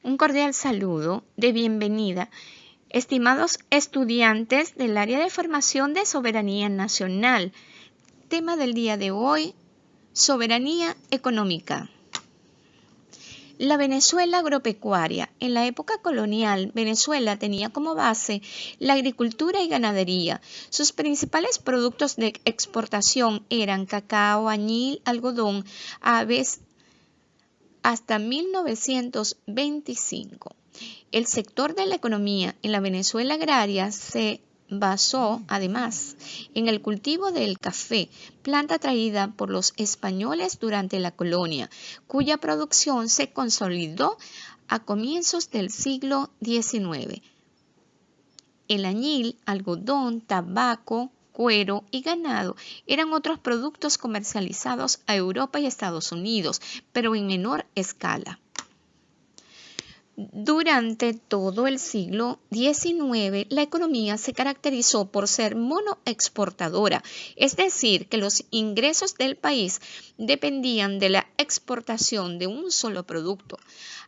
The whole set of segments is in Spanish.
Un cordial saludo de bienvenida, estimados estudiantes del área de formación de soberanía nacional. Tema del día de hoy, soberanía económica. La Venezuela agropecuaria. En la época colonial, Venezuela tenía como base la agricultura y ganadería. Sus principales productos de exportación eran cacao, añil, algodón, aves, hasta 1925. El sector de la economía en la Venezuela agraria se basó, además, en el cultivo del café, planta traída por los españoles durante la colonia, cuya producción se consolidó a comienzos del siglo XIX. El añil, algodón, tabaco, cuero y ganado eran otros productos comercializados a Europa y Estados Unidos, pero en menor escala. Durante todo el siglo XIX, la economía se caracterizó por ser monoexportadora, es decir, que los ingresos del país dependían de la exportación de un solo producto.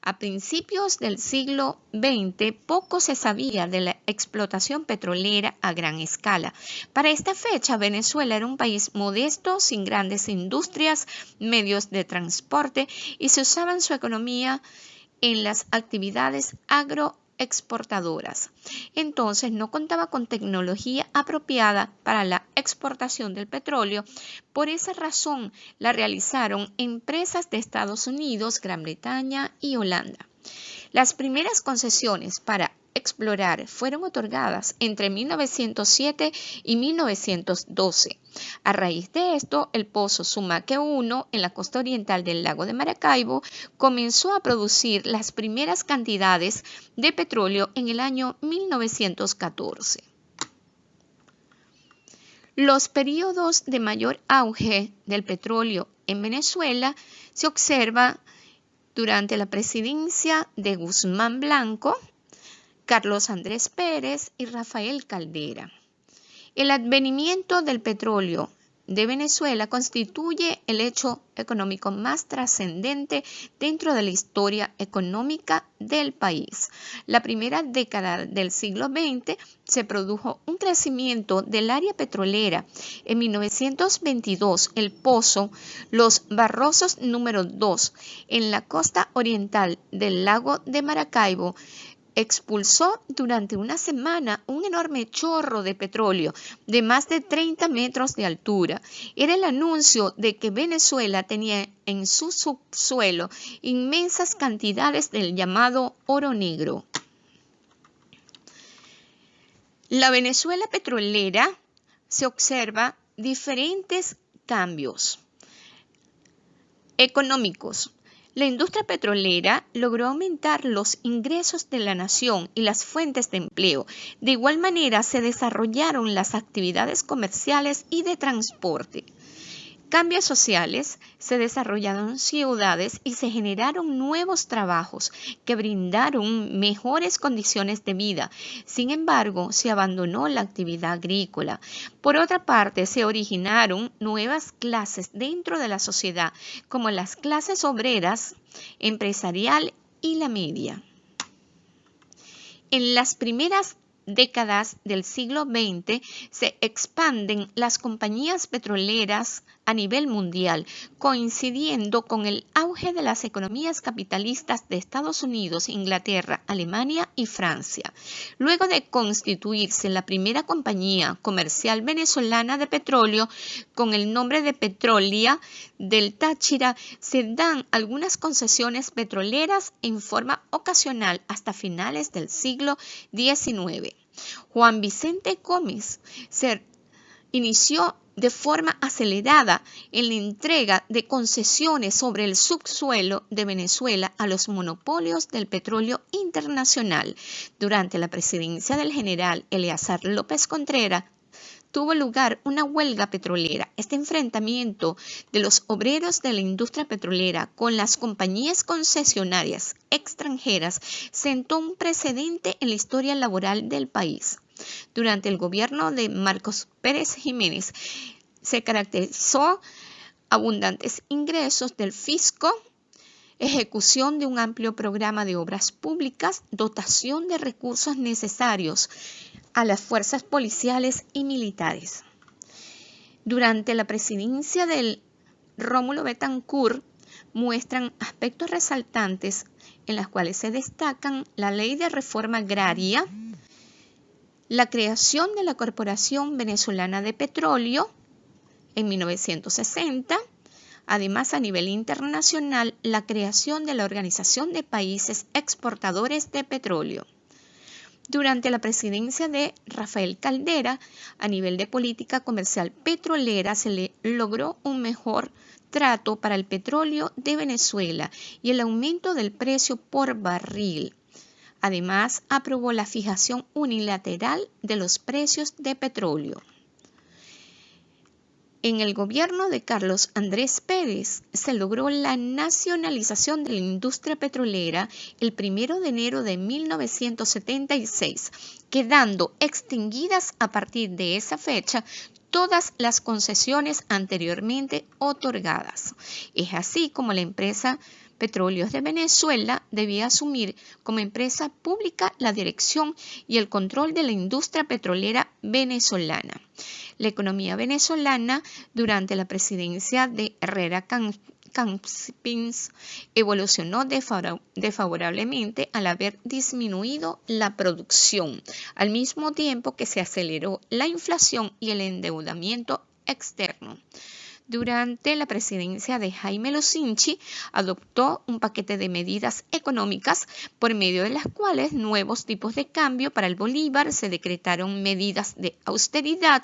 A principios del siglo XX, poco se sabía de la explotación petrolera a gran escala. Para esta fecha, Venezuela era un país modesto, sin grandes industrias, medios de transporte, y se usaba en su economía en las actividades agroexportadoras. Entonces no contaba con tecnología apropiada para la exportación del petróleo. Por esa razón la realizaron empresas de Estados Unidos, Gran Bretaña y Holanda. Las primeras concesiones para explorar fueron otorgadas entre 1907 y 1912. A raíz de esto, el pozo Sumaque 1 en la costa oriental del lago de Maracaibo comenzó a producir las primeras cantidades de petróleo en el año 1914. Los periodos de mayor auge del petróleo en Venezuela se observan durante la presidencia de Guzmán Blanco, Carlos Andrés Pérez y Rafael Caldera. El advenimiento del petróleo de Venezuela constituye el hecho económico más trascendente dentro de la historia económica del país. La primera década del siglo XX se produjo un crecimiento del área petrolera. En 1922, el pozo Los Barrosos número 2 en la costa oriental del lago de Maracaibo expulsó durante una semana un enorme chorro de petróleo de más de 30 metros de altura. Era el anuncio de que Venezuela tenía en su subsuelo inmensas cantidades del llamado oro negro. La Venezuela petrolera se observa diferentes cambios económicos. La industria petrolera logró aumentar los ingresos de la nación y las fuentes de empleo. De igual manera, se desarrollaron las actividades comerciales y de transporte. Cambios sociales, se desarrollaron ciudades y se generaron nuevos trabajos que brindaron mejores condiciones de vida. Sin embargo, se abandonó la actividad agrícola. Por otra parte, se originaron nuevas clases dentro de la sociedad, como las clases obreras, empresarial y la media. En las primeras décadas del siglo XX se expanden las compañías petroleras a nivel mundial, coincidiendo con el auge de las economías capitalistas de Estados Unidos, Inglaterra, Alemania y Francia. Luego de constituirse la primera compañía comercial venezolana de petróleo con el nombre de Petrolia del Táchira, se dan algunas concesiones petroleras en forma ocasional hasta finales del siglo XIX. Juan Vicente Gómez se inició de forma acelerada en la entrega de concesiones sobre el subsuelo de Venezuela a los monopolios del petróleo internacional. Durante la presidencia del general Eleazar López Contreras, tuvo lugar una huelga petrolera. Este enfrentamiento de los obreros de la industria petrolera con las compañías concesionarias extranjeras sentó un precedente en la historia laboral del país. Durante el gobierno de Marcos Pérez Jiménez se caracterizó abundantes ingresos del fisco, ejecución de un amplio programa de obras públicas, dotación de recursos necesarios a las fuerzas policiales y militares. Durante la presidencia del Rómulo Betancourt muestran aspectos resaltantes en los cuales se destacan la Ley de Reforma Agraria, la creación de la Corporación Venezolana de Petróleo en 1960, además a nivel internacional la creación de la Organización de Países Exportadores de Petróleo. Durante la presidencia de Rafael Caldera, a nivel de política comercial petrolera, se le logró un mejor trato para el petróleo de Venezuela y el aumento del precio por barril. Además, aprobó la fijación unilateral de los precios de petróleo. En el gobierno de Carlos Andrés Pérez se logró la nacionalización de la industria petrolera el 1 de enero de 1976, quedando extinguidas a partir de esa fecha todas las concesiones anteriormente otorgadas. Es así como la empresa Petróleos de Venezuela debía asumir como empresa pública la dirección y el control de la industria petrolera venezolana. La economía venezolana durante la presidencia de Herrera Campins evolucionó desfavorablemente al haber disminuido la producción, al mismo tiempo que se aceleró la inflación y el endeudamiento externo. Durante la presidencia de Jaime Lucinchi, adoptó un paquete de medidas económicas por medio de las cuales nuevos tipos de cambio para el bolívar, se decretaron medidas de austeridad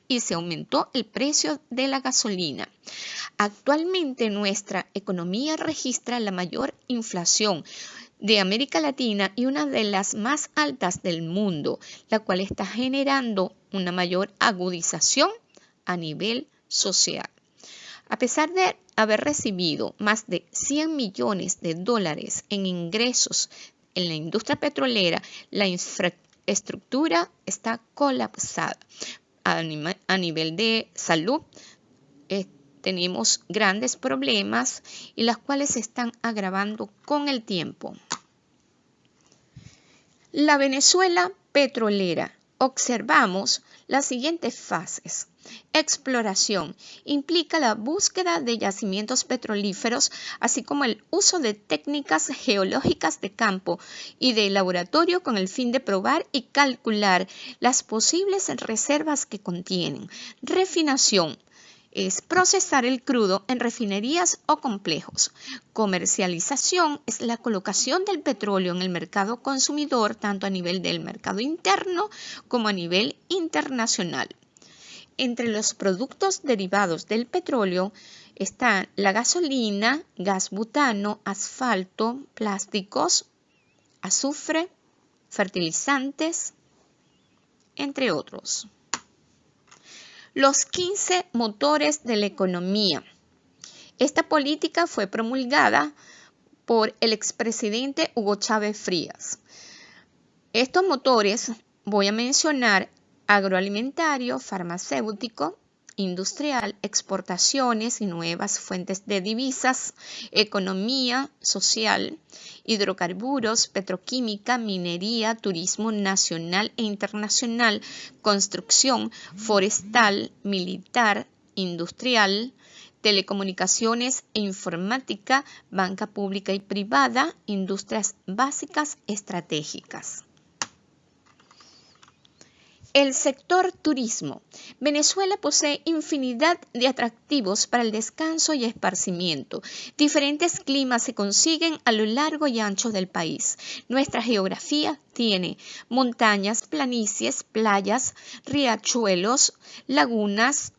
y se aumentó el precio de la gasolina. Actualmente nuestra economía registra la mayor inflación de América Latina y una de las más altas del mundo, la cual está generando una mayor agudización a nivel social. A pesar de haber recibido más de 100 millones de dólares en ingresos en la industria petrolera, la infraestructura está colapsada. A nivel de salud, tenemos grandes problemas y las cuales se están agravando con el tiempo. La Venezuela petrolera. Observamos las siguientes fases. Exploración implica la búsqueda de yacimientos petrolíferos, así como el uso de técnicas geológicas de campo y de laboratorio con el fin de probar y calcular las posibles reservas que contienen. Refinación es procesar el crudo en refinerías o complejos. Comercialización es la colocación del petróleo en el mercado consumidor, tanto a nivel del mercado interno como a nivel internacional. Entre los productos derivados del petróleo están la gasolina, gas butano, asfalto, plásticos, azufre, fertilizantes, entre otros. Los 15 motores de la economía. Esta política fue promulgada por el expresidente Hugo Chávez Frías. Estos motores voy a mencionar: agroalimentario, farmacéutico, industrial, exportaciones y nuevas fuentes de divisas, economía social, hidrocarburos, petroquímica, minería, turismo nacional e internacional, construcción, forestal, militar, industrial, telecomunicaciones e informática, banca pública y privada, industrias básicas estratégicas. El sector turismo. Venezuela posee infinidad de atractivos para el descanso y esparcimiento. Diferentes climas se consiguen a lo largo y ancho del país. Nuestra geografía tiene montañas, planicies, playas, riachuelos, lagunas.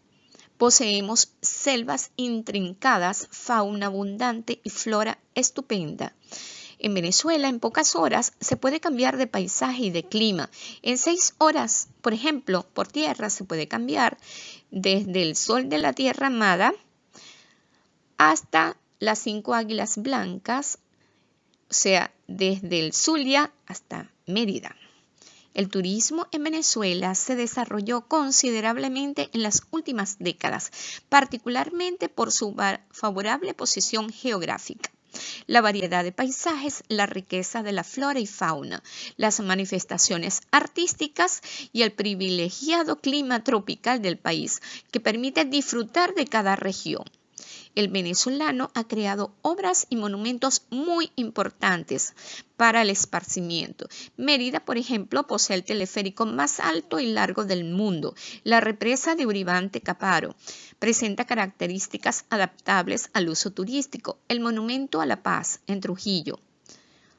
Poseemos selvas intrincadas, fauna abundante y flora estupenda. En Venezuela, en pocas horas, se puede cambiar de paisaje y de clima. En 6 horas, por ejemplo, por tierra se puede cambiar desde el sol de la Tierra Amada hasta las 5 Águilas Blancas, o sea, desde el Zulia hasta Mérida. El turismo en Venezuela se desarrolló considerablemente en las últimas décadas, particularmente por su favorable posición geográfica. la variedad de paisajes, la riqueza de la flora y fauna, las manifestaciones artísticas y el privilegiado clima tropical del país que permite disfrutar de cada región. El venezolano ha creado obras y monumentos muy importantes para el esparcimiento. Mérida, por ejemplo, posee el teleférico más alto y largo del mundo. La represa de Uribante-Caparo presenta características adaptables al uso turístico. El monumento a la paz en Trujillo.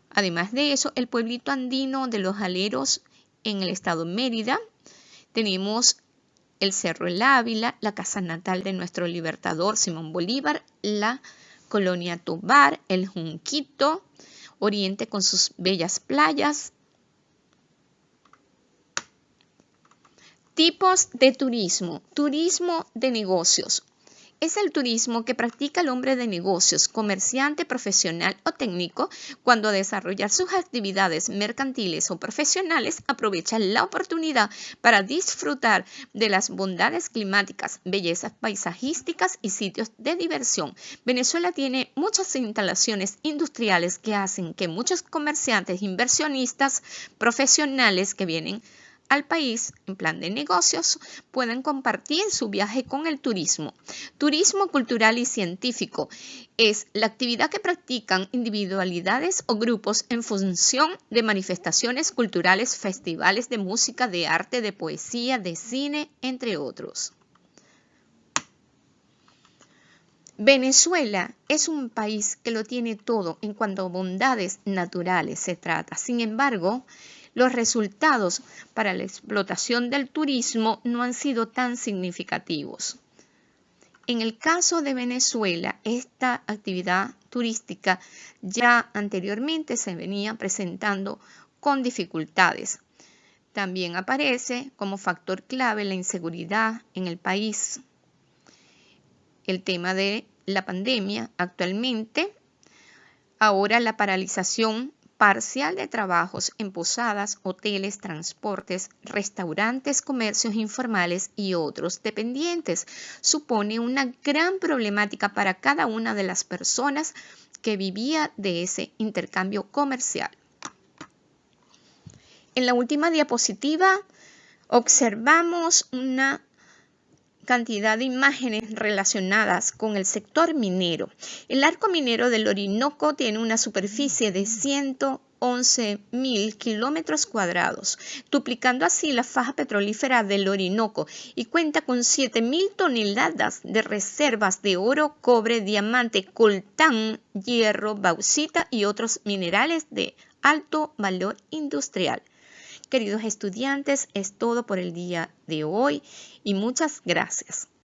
Además de eso, el pueblito andino de Los Aleros en el estado de Mérida. Tenemos el Cerro El Ávila, la casa natal de nuestro libertador Simón Bolívar, la colonia Tovar, el Junquito, Oriente con sus bellas playas. Tipos de turismo. Turismo de negocios. Es el turismo que practica el hombre de negocios, comerciante, profesional o técnico, cuando a desarrollar sus actividades mercantiles o profesionales aprovecha la oportunidad para disfrutar de las bondades climáticas, bellezas paisajísticas y sitios de diversión. Venezuela tiene muchas instalaciones industriales que hacen que muchos comerciantes, inversionistas, profesionales que vienen al país en plan de negocios pueden compartir su viaje con el turismo. Turismo cultural y científico es la actividad que practican individualidades o grupos en función de manifestaciones culturales, festivales de música, de arte, de poesía, de cine, entre otros. Venezuela es un país que lo tiene todo en cuanto a bondades naturales se trata. Sin embargo, los resultados para la explotación del turismo no han sido tan significativos. En el caso de Venezuela, esta actividad turística ya anteriormente se venía presentando con dificultades. También aparece como factor clave la inseguridad en el país. El tema de la pandemia actualmente, ahora la paralización parcial de trabajos en posadas, hoteles, transportes, restaurantes, comercios informales y otros dependientes, supone una gran problemática para cada una de las personas que vivía de ese intercambio comercial. En la última diapositiva observamos una cantidad de imágenes relacionadas con el sector minero. El arco minero del Orinoco tiene una superficie de 111.000 kilómetros cuadrados, duplicando así la faja petrolífera del Orinoco y cuenta con 7.000 toneladas de reservas de oro, cobre, diamante, coltán, hierro, bauxita y otros minerales de alto valor industrial. Queridos estudiantes, es todo por el día de hoy y muchas gracias.